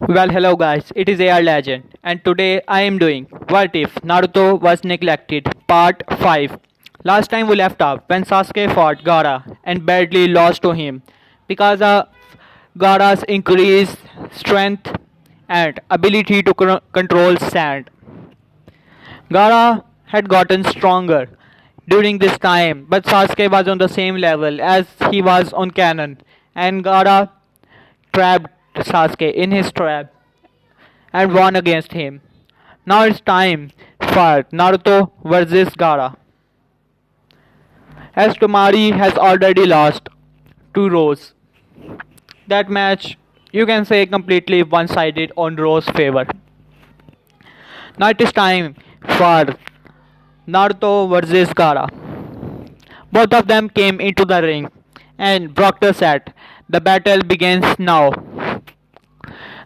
Well, hello guys, it is AR Legend, and today I am doing What If Naruto Was Neglected Part 5. Last time we left off when Sasuke fought Gaara and badly lost to him because of Gaara's increased strength and ability to control sand. Gaara had gotten stronger during this time, but Sasuke was on the same level as he was on Canon, and Gaara trapped Sasuke in his trap and won against him. Now it's time for Naruto versus Gaara. As Tomari has already lost to Rose. That match, you can say, completely one sided on Rose's favor. Now it is time for Naruto versus Gaara. Both of them came into the ring, and Proctor said, "The battle begins now."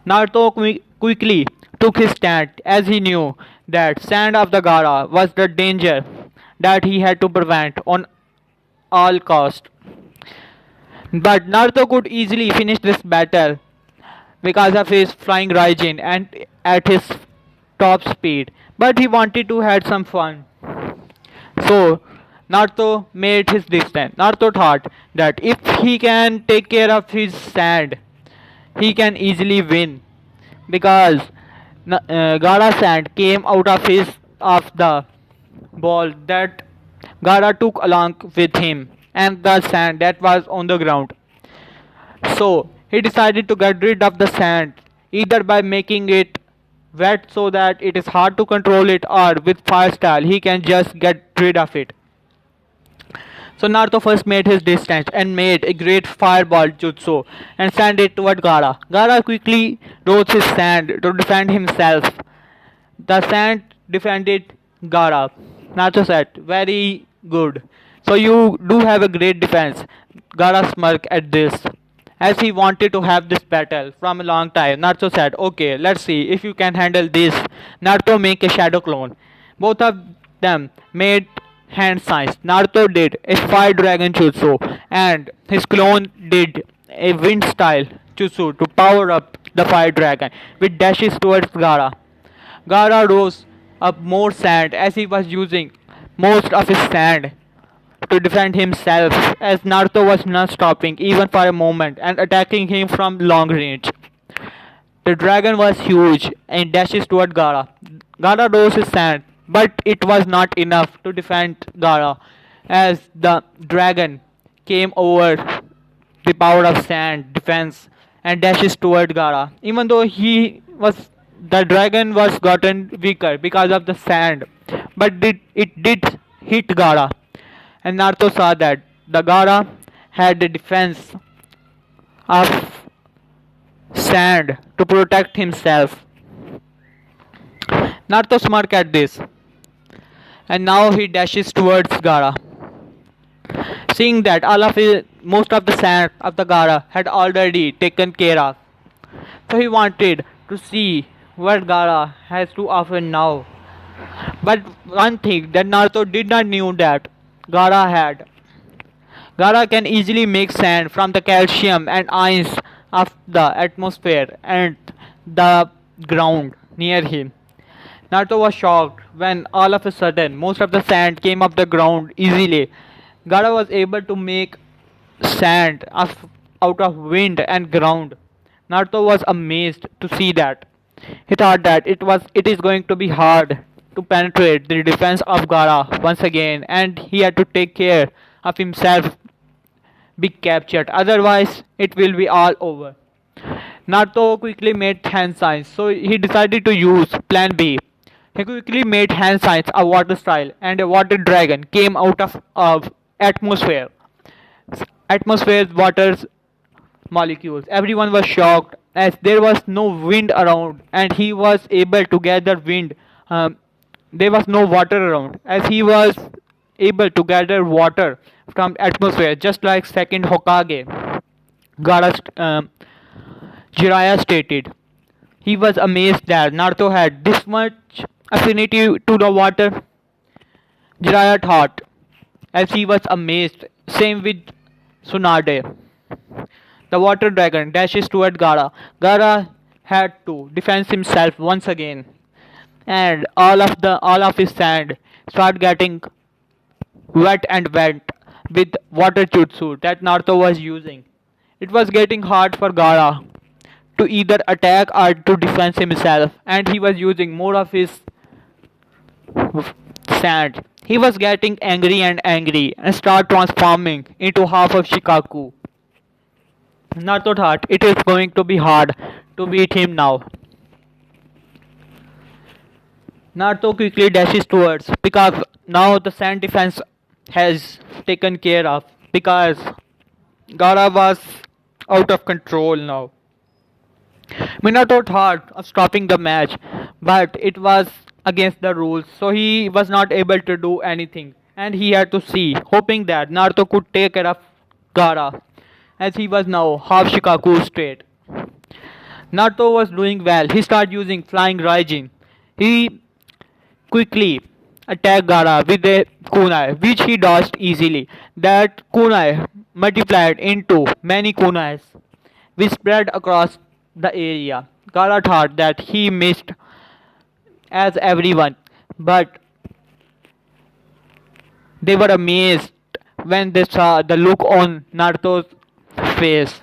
Naruto quickly took his stand as he knew that Sand of the Gaara was the danger that he had to prevent on all cost. But Naruto could easily finish this battle because of his flying Raijin and at his top speed. But he wanted to have some fun. So Naruto made his distance. Naruto thought that if he can take care of his sand, he can easily win because Gaara sand came out of the ball that Gaara took along with him and the sand that was on the ground. So he decided to get rid of the sand either by making it wet so that it is hard to control it, or with fire style he can just get rid of it. So Naruto first made his distance and made a great fireball jutsu and sent it toward Gaara. Gaara quickly rose his sand to defend himself. The sand defended Gaara. Naruto said, "Very good. So you do have a great defense." Gaara smirked at this. As he wanted to have this battle from a long time, Naruto said, "Okay, let's see if you can handle this." Naruto make a shadow clone. Both of them made hand signs. Naruto did a fire dragon jutsu and his clone did a wind style jutsu to power up the fire dragon with dashes towards Gaara. Gaara rose up more sand as he was using most of his sand to defend himself as Naruto was not stopping even for a moment and attacking him from long range. The dragon was huge and dashes toward Gaara. Gaara rose his sand, but it was not enough to defend Gaara as the dragon came over the power of sand defense and dashes toward Gaara. Even though the dragon was gotten weaker because of the sand, but it did hit Gaara. And Naruto saw that the Gaara had a defense of sand to protect himself. Naruto smirked at this, and now he dashes towards Gaara. Seeing that most of the sand of the Gaara had already taken care of, so he wanted to see what Gaara has to offer now. But one thing that Naruto did not knew that Gaara had. Gaara can easily make sand from the calcium and ions of the atmosphere and the ground near him. Naruto was shocked when all of a sudden most of the sand came up the ground easily. Gaara was able to make sand out of wind and ground. Naruto was amazed to see that. He thought that it is going to be hard to penetrate the defense of Gaara once again, and he had to take care of himself be captured, otherwise it will be all over. Naruto quickly made hand signs, so he decided to use plan B. He quickly made hand signs of water style and a water dragon came out of atmosphere. Atmosphere's water's molecules. Everyone was shocked as there was no wind around and he was able to gather wind. There was no water around as he was able to gather water from atmosphere just like second Hokage. Jiraiya stated. He was amazed that Naruto had this much affinity to the water. Jiraiya thought as he was amazed. Same with Tsunade. The water dragon dashes toward Gaara. Gaara had to defend himself once again, and all of his sand started getting wet and wet with water jutsu that Naruto was using. It was getting hard for Gaara to either attack or to defend himself, and he was using more of his sand. He was getting angry and start transforming into half of Shikaku. Naruto thought it is going to be hard to beat him now. Naruto quickly dashes towards because now the sand defense has taken care of because Gaara was out of control now. Minato thought of stopping the match, but it was against the rules, so he was not able to do anything. And he had to see, hoping that Naruto could take care of Gaara, as he was now half Shikaku state. Naruto was doing well. He started using Flying Raijin. He quickly attacked Gaara with a kunai, which he dodged easily. That kunai multiplied into many kunais, which spread across the area. Gaara thought that he missed as everyone, but they were amazed when they saw the look on Naruto's face.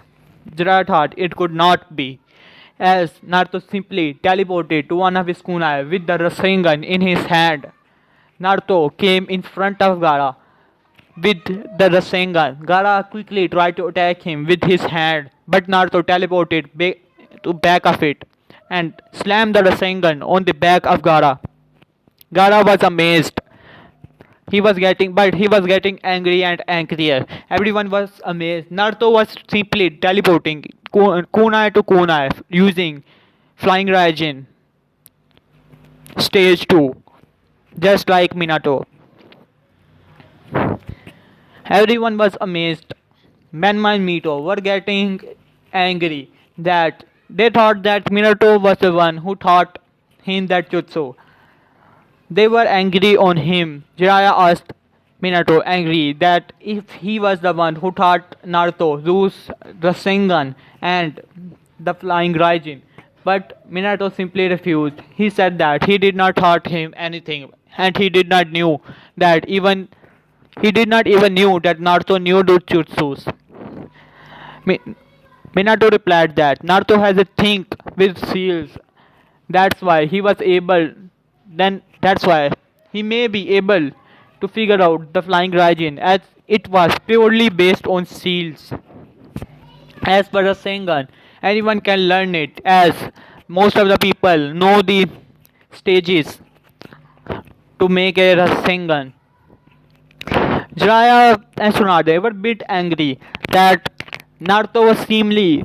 Jiraiya thought it could not be, as Naruto simply teleported to one of his kunai with the Rasengan in his hand. Naruto came in front of Gaara with the Rasengan. Gaara quickly tried to attack him with his hand, but Naruto teleported to back of it and slammed the Rasengan on the back of Gaara. Gaara was amazed. He was getting angry and angrier. Everyone was amazed. Naruto was simply teleporting kunai to kunai using Flying Raijin. Stage 2. Just like Minato. Everyone was amazed. Menma and Mito were getting angry that they thought that Minato was the one who taught him that jutsu. They were angry on him. Jiraiya asked Minato angry that if he was the one who taught Naruto Zeus Rasengan and the Flying Raijin. But Minato simply refused. He said that he did not taught him anything, and he did not knew that even he did not even knew that Naruto knew those jutsus. Minato replied that Naruto has a think with seals. That's why he was able. Then that's why he may be able to figure out the Flying Raijin, as it was purely based on seals. As per the Sengan, anyone can learn it, as most of the people know the stages to make a Rasengan. Jiraiya and Tsunade were a bit angry that Naruto was seemingly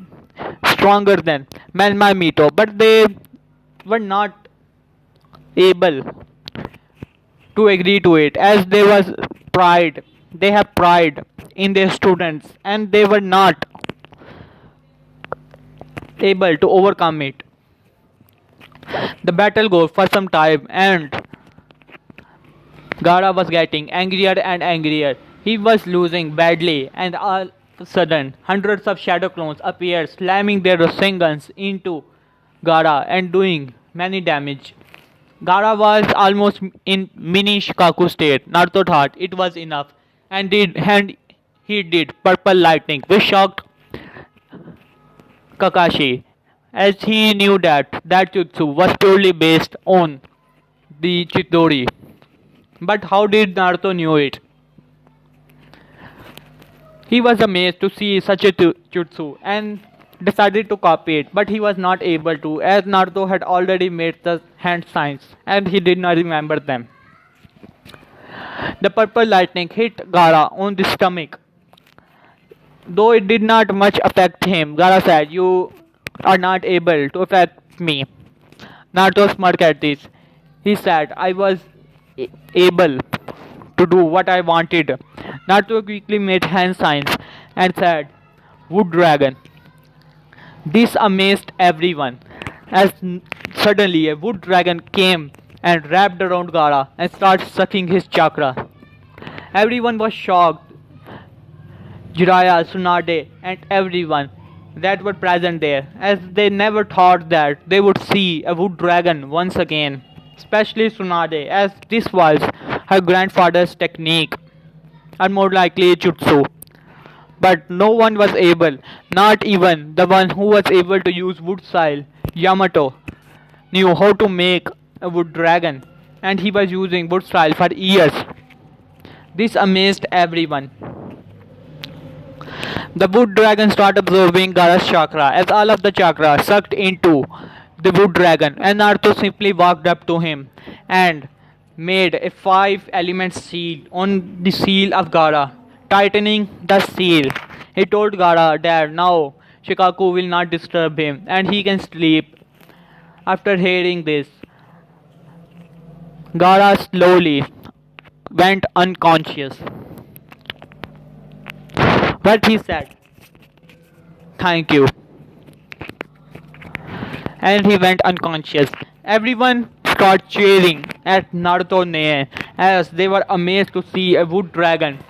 stronger than Menma and Mito, but they were not able to agree to it, as there was pride. They have pride in their students, and they were not able to overcome it. The battle goes for some time, and Gaara was getting angrier and angrier. He was losing badly, and all of a sudden, hundreds of shadow clones appeared, slamming their Rasengans into Gaara and doing many damage. Gaara was almost in mini Shikaku state. Naruto thought it was enough, and he did purple lightning, which shocked Kakashi, as he knew that jutsu was purely based on the Chidori. But how did Naruto knew it? He was amazed to see such a jutsu and decided to copy it, but he was not able to, as Naruto had already made the hand signs and he did not remember them. The purple lightning hit Gaara on the stomach. Though it did not much affect him, Gaara said, "You are not able to affect me." Naruto smirked at this. He said, "I was able to do what I wanted." Naruto quickly made hand signs and said, "Wood dragon." This amazed everyone, as suddenly a wood dragon came and wrapped around Gaara and started sucking his chakra. Everyone was shocked. Jiraiya, Tsunade, and everyone. that were present there, as they never thought that they would see a wood dragon once again, especially Tsunade, as this was her grandfather's technique, or more likely jutsu. But no one was able, not even the one who was able to use wood style, Yamato, knew how to make a wood dragon, and he was using wood style for years. This amazed everyone. The wood dragon started absorbing Gaara's chakra as all of the chakra sucked into the wood dragon, and Naruto simply walked up to him and made a five element seal on the seal of Gaara, tightening the seal. He told Gaara that now Shikaku will not disturb him and he can sleep. After hearing this, Gaara slowly went unconscious. But he said, "Thank you," and he went unconscious. Everyone started cheering at Naruto name as they were amazed to see a wood dragon.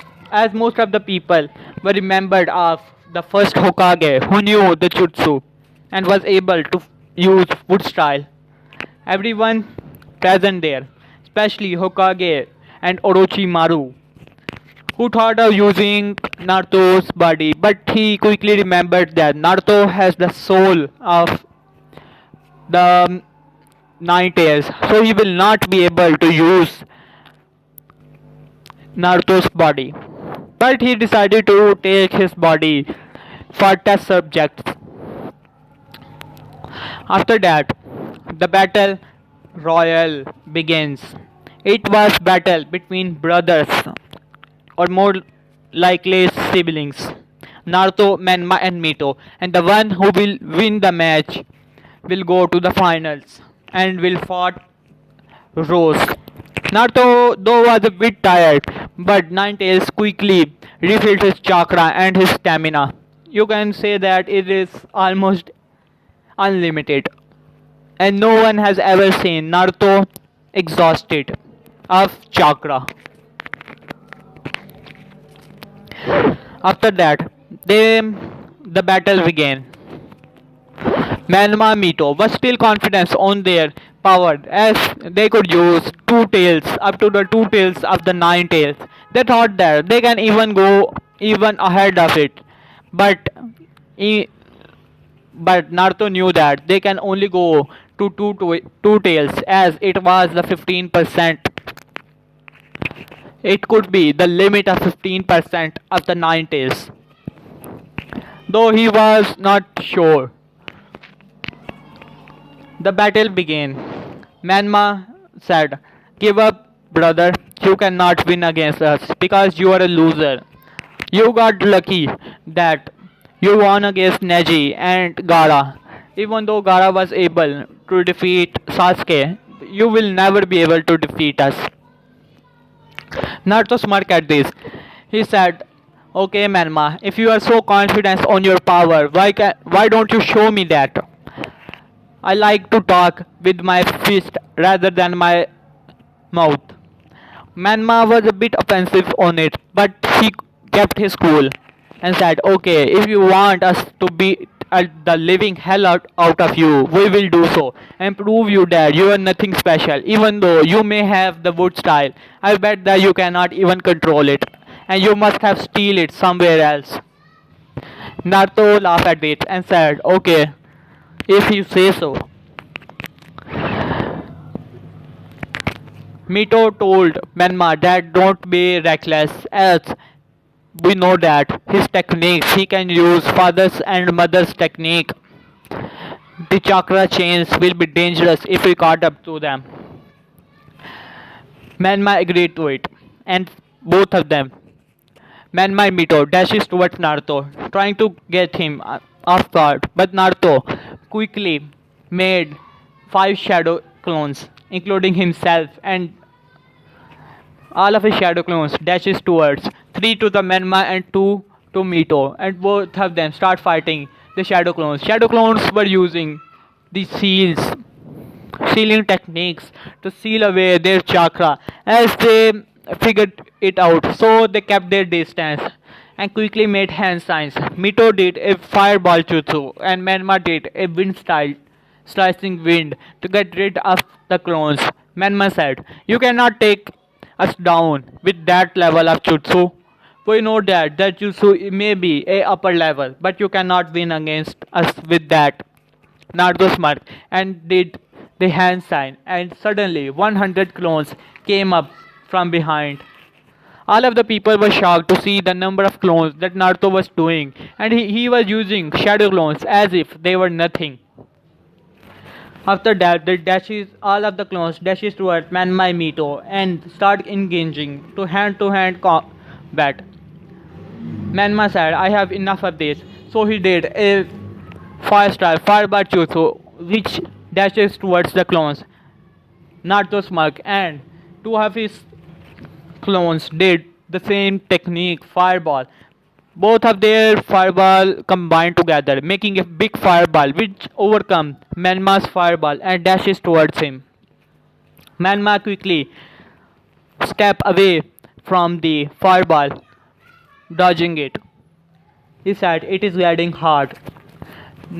As most of the people were remembered of the first Hokage who knew the jutsu and was able to use wood style. Everyone present there, especially Hokage and Orochimaru, who thought of using Naruto's body, but he quickly remembered that Naruto has the soul of the Nine Tails, so he will not be able to use Naruto's body. But he decided to take his body for test subjects. After that, the battle royal begins. It was battle between brothers, or more likely siblings, Naruto, Menma, and Mito, and the one who will win the match will go to the finals and will fight Rose. Naruto, though, was a bit tired, but Ninetales quickly refilled his chakra and his stamina. You can say that it is almost unlimited, and no one has ever seen Naruto exhausted of chakra. After that, the battle began. Manma Mito was still confident on their power as they could use two tails up to the two tails of the nine tails. They thought that they can even go even ahead of it, but i- but Naruto knew that they can only go to two tails as it was the 15%. It could be the limit of 15% of the nine tails. Though he was not sure. The battle began. Manma said, "Give up, brother. You cannot win against us because you are a loser. You got lucky that you won against Neji and Gara. Even though Gara was able to defeat Sasuke, you will never be able to defeat us." Naruto smirked at this. He said, "Okay, Manma, if you are so confident on your power, why don't you show me that? I like to talk with my fist rather than my mouth." Manma was a bit offensive on it, but he kept his cool and said, "Okay, if you want us to beat the living hell out of you, we will do so and prove you that you are nothing special. Even though you may have the wood style, I bet that you cannot even control it, and you must have steal it somewhere else." Naruto laughed at it and said, "Okay, if you say so." Mito told Menma that don't be reckless, as we know that his techniques he can use father's and mother's technique. The chakra chains will be dangerous if we caught up to them. Menma agreed to it, and both of them, Menma and Mito, dashes towards Naruto, trying to get him off guard. But Naruto quickly made five shadow clones, including himself, and all of his shadow clones dashes towards three to the Menma and two to Mito, and both of them start fighting the shadow clones. Shadow clones were using the sealing techniques to seal away their chakra as they figured it out. So they kept their distance and quickly made hand signs. Mito did a fireball jutsu and Menma did a wind style slicing wind to get rid of the clones. Menma said, "You cannot take us down with that level of jutsu. We know that jutsu may be a upper level, but you cannot win against us with that." Naruto smirked and did the hand sign, and suddenly 100 clones came up from behind. All of the people were shocked to see the number of clones that Naruto was doing, and he was using shadow clones as if they were nothing. After that, all of the clones dashes towards Manmai Mito and start engaging to hand combat. Manma said, "I have enough of this." So he did a fireball jutsu which dashes towards the clones. Naruto smirked and two of his clones did the same technique, fireball. Both of their fireball combined together, making a big fireball which overcomes Manma's fireball and dashes towards him. Manma quickly stepped away from the fireball, dodging it. He said, "It is getting hard."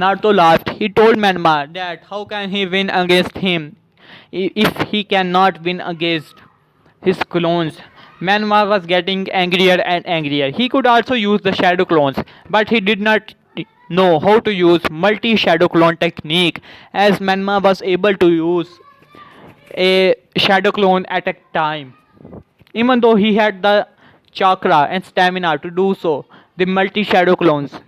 Naruto laughed. He told Manma that how can he win against him if he cannot win against his clones. Manma was getting angrier and angrier. He could also use the shadow clones, but he did not know how to use multi-shadow clone technique, as Manma was able to use a shadow clone at a time. Even though he had the chakra and stamina to do so, the multi-shadow clones,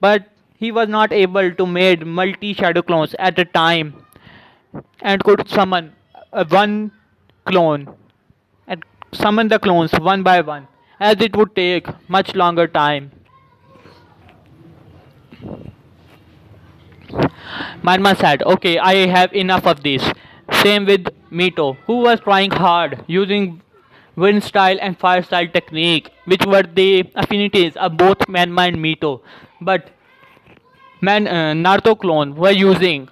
but he was not able to make multi-shadow clones at a time and could summon one clone and summon the clones one by one, as it would take much longer time. Manma said, "Okay, I have enough of this." Same with Mito, who was trying hard using wind style and fire style technique, which were the affinities of both Manma and Mito. But Naruto clone were using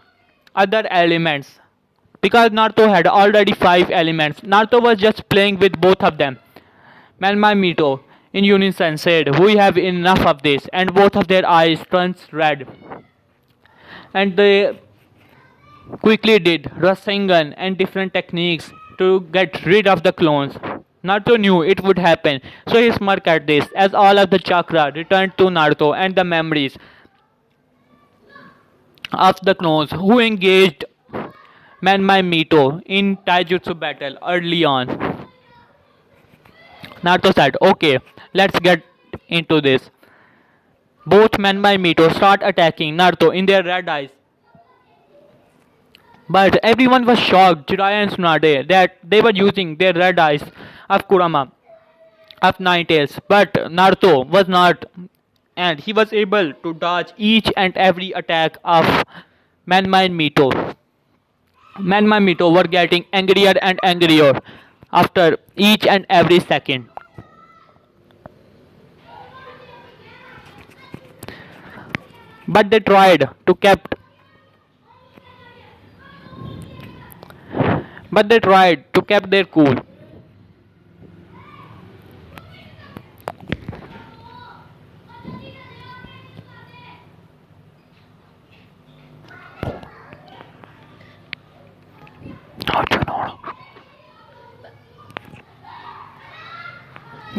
other elements. Because Naruto had already 5 elements, Naruto was just playing with both of them. Manma and Mito in unison said, "We have enough of this," and both of their eyes turned red. And they quickly did Rasengan and different techniques to get rid of the clones. Naruto knew it would happen, so he smirked at this as all of the chakra returned to Naruto and the memories of the clones who engaged Manma and Mito in Taijutsu battle early on. Naruto said, "Okay, let's get into this." Both Manma and Mito start attacking Naruto in their red eyes. But everyone was shocked, Jiraiya and Tsunade, that they were using their red eyes of Kurama, of Nine Tails. But Naruto was not, and he was able to dodge each and every attack of Manma and Mito. Manma and Mito were getting angrier and angrier after each and every second. But they tried to keep their cool.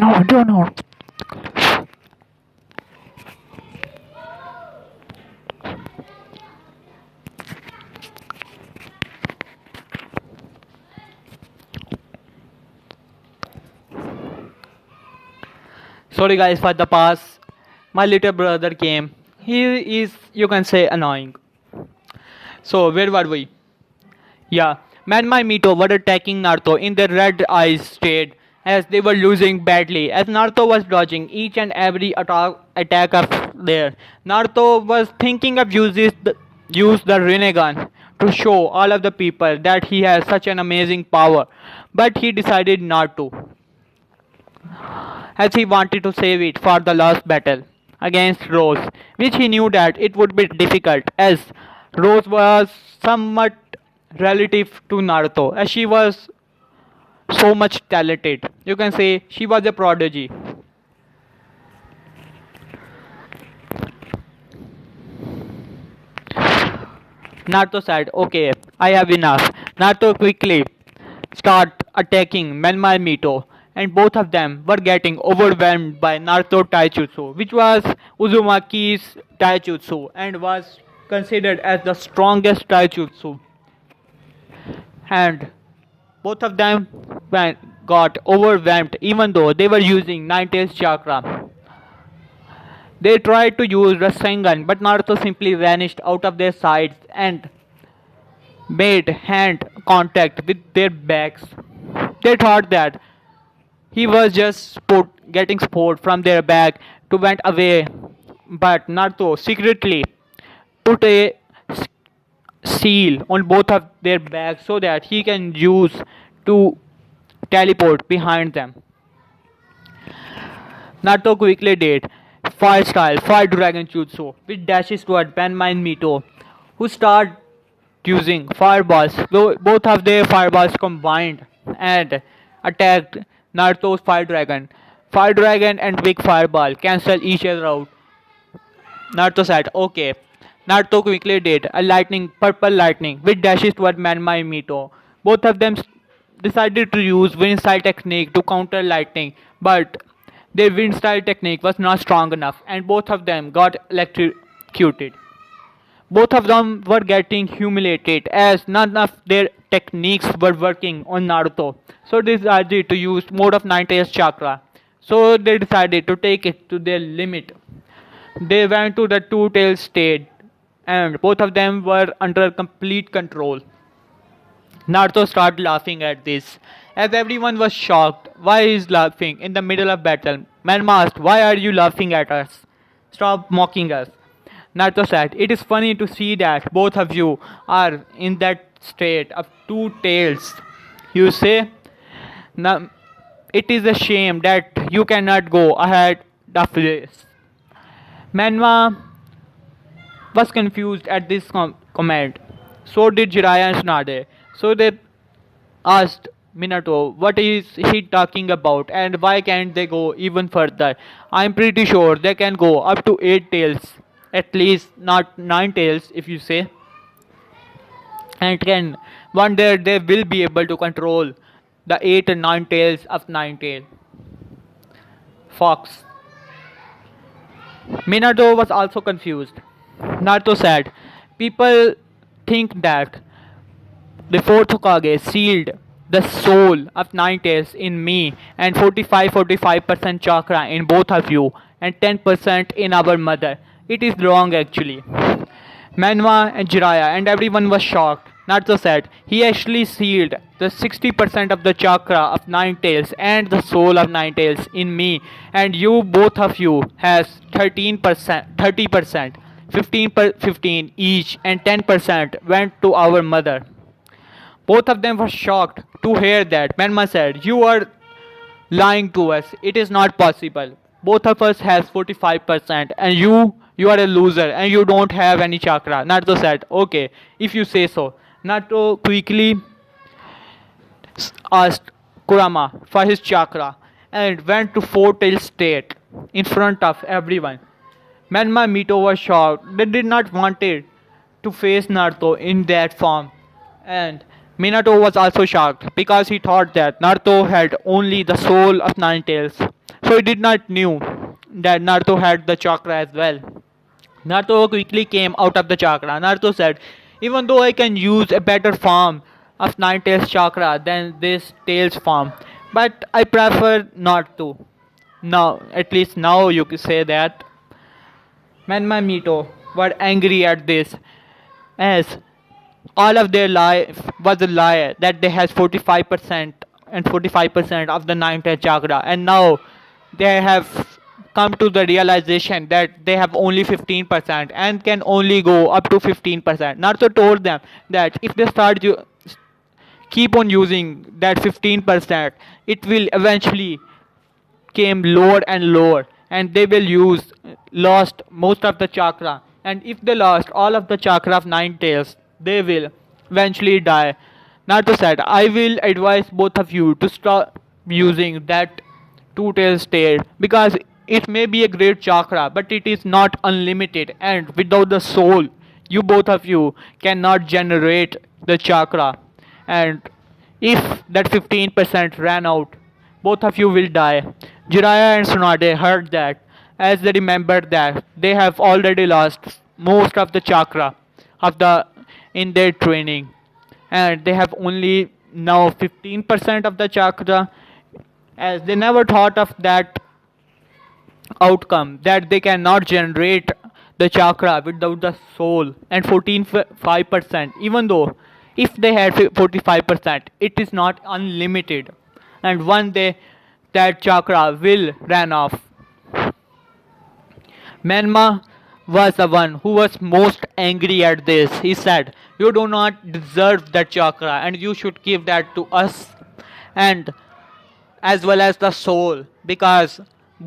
No, no, no. Sorry guys for the pause. My little brother came. He is, you can say, annoying. So where were we? Yeah, Manma and Mito were attacking Naruto in their red eyes state as they were losing badly as Naruto was dodging each and every attack of theirs. Naruto was thinking of use the Rinnegan to show all of the people that he has such an amazing power, but he decided not to, as he wanted to save it for the last battle against Rose, which he knew that it would be difficult as Rose was somewhat relative to Naruto, as she was so much talented. You can say she was a prodigy. Naruto said, okay, I have enough. Naruto quickly start attacking Menma and Mito, and both of them were getting overwhelmed by Naruto Taijutsu, which was Uzumaki's Taijutsu and was considered as the strongest Taijutsu. And both of them got overwhelmed even though they were using Nine-Tails chakra. They tried to use Rasengan, but Naruto simply vanished out of their sights and made hand contact with their backs. They thought that he was just getting support from their back to went away, but Naruto secretly put a seal on both of their backs so that he can use to teleport behind them. Naruto quickly did Fire Style, Fire Dragon Jutsu, which dashes toward Banma and Mito, who start using fireballs. Both of their fireballs combined and attacked Naruto's Fire Dragon. Fire Dragon and Big Fireball cancel each other out. Naruto said, okay. Naruto quickly did a purple lightning, which dashes toward Manma and Mito. Both of them decided to use wind style technique to counter lightning, but their wind style technique was not strong enough, and both of them got electrocuted. Both of them were getting humiliated as none of their techniques were working on Naruto. So they decided to use mode of Nine-Tails chakra. So they decided to take it to their limit. They went to the two-tailed state and both of them were under complete control. Naruto started laughing at this. As everyone was shocked, why is laughing in the middle of battle? Manma asked, why are you laughing at us? Stop mocking us. Naruto said, it is funny to see that both of you are in that state of two tails. You say, now, it is a shame that you cannot go ahead of this. Manma was confused at this comment. So did Jiraiya and Tsunade. So they asked Minato what is he talking about and why can't they go even further. I'm pretty sure they can go up to 8 tails. At least not 9 tails if you say. And can one day they will be able to control the 8 and 9 tails of Nine-Tail Fox. Minato was also confused. Naruto said, people think that the fourth Hokage sealed the soul of Nine-Tails in me and 45% chakra in both of you and 10% in our mother. It is wrong actually. Manhwa and Jiraiya and everyone was shocked. Naruto said, he actually sealed the 60% of the chakra of Nine-Tails and the soul of Nine-Tails in me, and you both of you has 30%, 15 each and 10% went to our mother. Both of them were shocked to hear that. Manma said, you are lying to us. It is not possible. Both of us has 45% and you are a loser and you don't have any chakra. Naruto said, okay, if you say so. Naruto quickly asked Kurama for his chakra and went to four-tail state in front of everyone. Manma and Mito were shocked. They did not want it to face Naruto in that form. And Minato was also shocked because he thought that Naruto had only the soul of Nine-Tails. So he did not knew that Naruto had the chakra as well. Naruto quickly came out of the chakra. Naruto said, even though I can use a better form of Nine-Tails chakra than this Tails form, but I prefer not to. Now, at least now you can say that. Manma and Mito were angry at this as all of their life was a lie that they has 45% and 45% of the Nine-Tails chakra, and now they have come to the realization that they have only 15% and can only go up to 15%. Naruto told them that if they keep on using that 15%, it will eventually came lower and lower, and they will lost most of the chakra, and if they lost all of the chakra of Nine-Tails, they will eventually die. Naruto said, I will advise both of you to stop using that two-tail state because it may be a great chakra, but it is not unlimited, and without the soul you both of you cannot generate the chakra, and if that 15% ran out, both of you will die. Jiraiya and Tsunade heard that, as they remembered that they have already lost most of the chakra of the in their training, and they have only now 15% of the chakra, as they never thought of that outcome that they cannot generate the chakra without the soul. And 5%, even though if they had 45%, it is not unlimited, and one day that chakra will run off. Menma was the one who was most angry at this. He said, "You do not deserve that chakra, and you should give that to us, and as well as the soul, because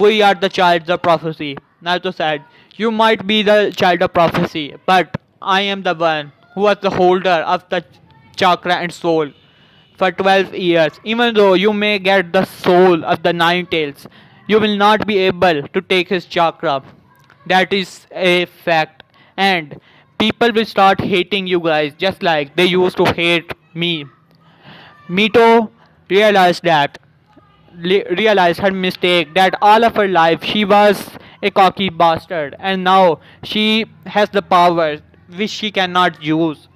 we are the child of prophecy." Naruto said, "You might be the child of prophecy, but I am the one who was the holder of the chakra and soul for 12 years. Even though you may get the soul of the Nine Tails, you will not be able to take his chakra. That is a fact. And people will start hating you guys just like they used to hate me." Mito realized that realized her mistake, that all of her life she was a cocky bastard, and now she has the power which she cannot use.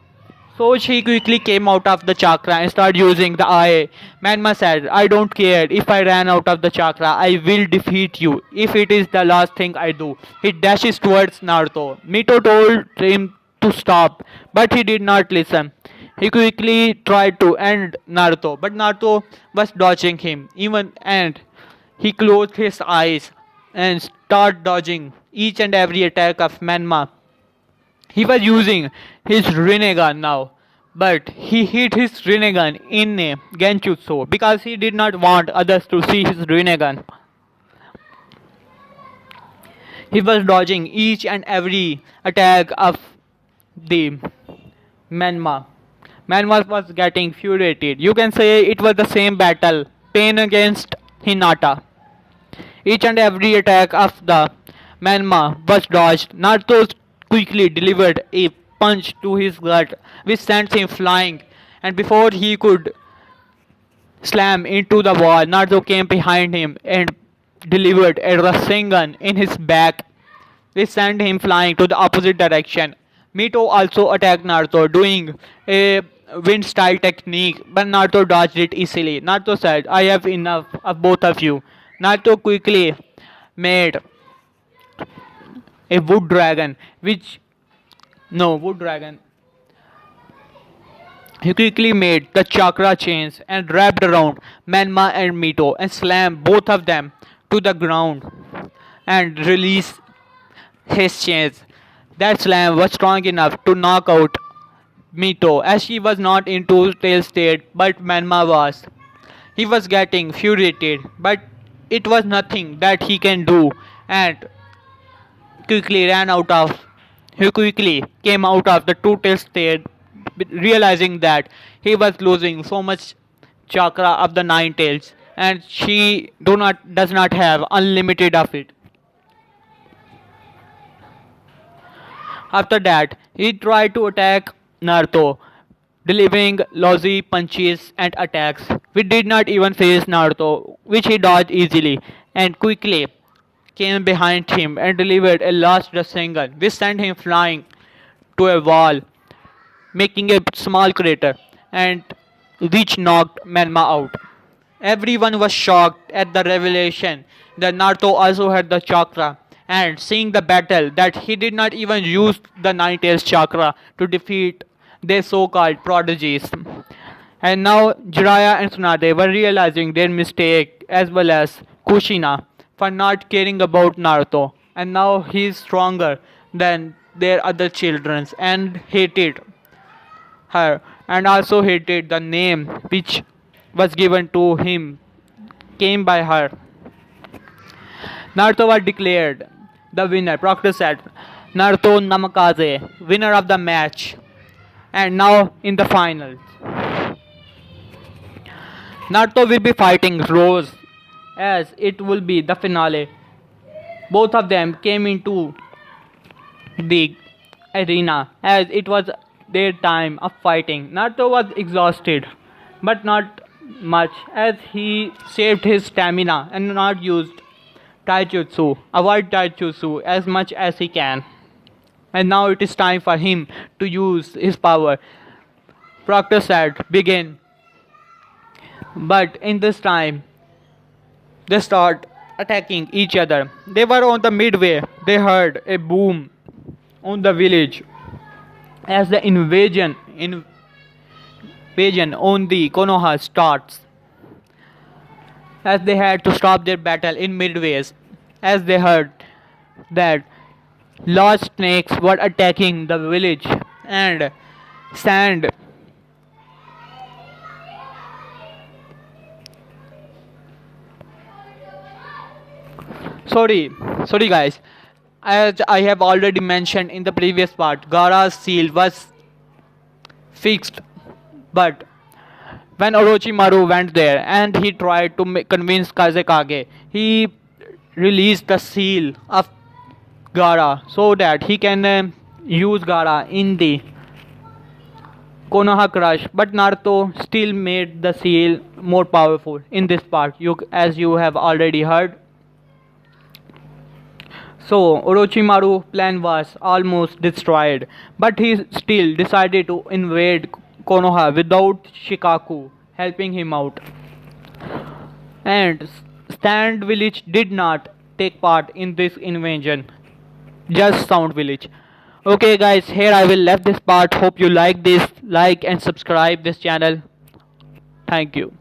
So she quickly came out of the chakra and started using the eye. Manma said, "I don't care if I ran out of the chakra, I will defeat you if it is the last thing I do." He dashes towards Naruto. Mito told him to stop, but he did not listen. He quickly tried to end Naruto, but Naruto was dodging him, even and he closed his eyes and started dodging each and every attack of Manma. He was using his Rinnegan now, but he hid his Rinnegan in a Genjutsu because he did not want others to see his Rinnegan. He was dodging each and every attack of the Manma. Manma was getting furiated. You can say it was the same battle, Pain against Hinata. Each and every attack of the Manma was dodged. Naruto quickly delivered a punch to his gut, which sent him flying. And before he could slam into the wall, Naruto came behind him and delivered a Rasengan in his back, which sent him flying to the opposite direction. Mito also attacked Naruto, doing a wind style technique, but Naruto dodged it easily. Naruto said, "I have enough of both of you." Naruto quickly made a wood dragon, which no wood dragon. He quickly made the chakra chains and wrapped around Manma and Mito and slammed both of them to the ground and released his chains. That slam was strong enough to knock out Mito, as she was not in two-tail state, but Manma was. He was getting furiated, but it was nothing that he can do, and quickly ran out of. He quickly came out of the two-tail state, realizing that he was losing so much chakra of the Nine Tails, and she does not have unlimited of it. After that, he tried to attack Naruto, delivering lousy punches and attacks. We did not even face Naruto, which he dodged easily, and quickly came behind him and delivered a last Rasengan, which sent him flying to a wall, making a small crater, and which knocked Manma out. Everyone was shocked at the revelation that Naruto also had the chakra, and seeing the battle that he did not even use the Nine Tails chakra to defeat their so-called prodigies. And now Jiraiya and Tsunade were realizing their mistake, as well as Kushina for not caring about Naruto, and now he is stronger than their other children and hated her, and also hated the name which was given to him came by her. Naruto was declared the winner. Proctor said, "Naruto Namikaze, winner of the match." And now in the finals, Naruto will be fighting Rose, as it will be the finale. Both of them came into the arena as it was their time of fighting. Naruto was exhausted, but not much as he saved his stamina and not used avoid taijutsu as much as he can. And now it is time for him to use his power. Proctor said, begin. But in this time, they start attacking each other. They were on the midway. They heard a boom on the village as the invasion on the Konoha starts. As they had to stop their battle in midways, as they heard that large snakes were attacking the village and sand. Sorry guys. As I have already mentioned in the previous part, Gaara's seal was fixed, but when Orochimaru went there and he tried to convince Kazekage, he released the seal of Gaara so that he can use Gaara in the Konoha Crush. But Naruto still made the seal more powerful in this part, as you have already heard. So Orochimaru's plan was almost destroyed, but he still decided to invade Konoha without Shikaku helping him out. And Sand Village did not take part in this invasion, just Sound Village. Okay guys, here I will left this part. Hope you like this. Like and subscribe this channel. Thank you.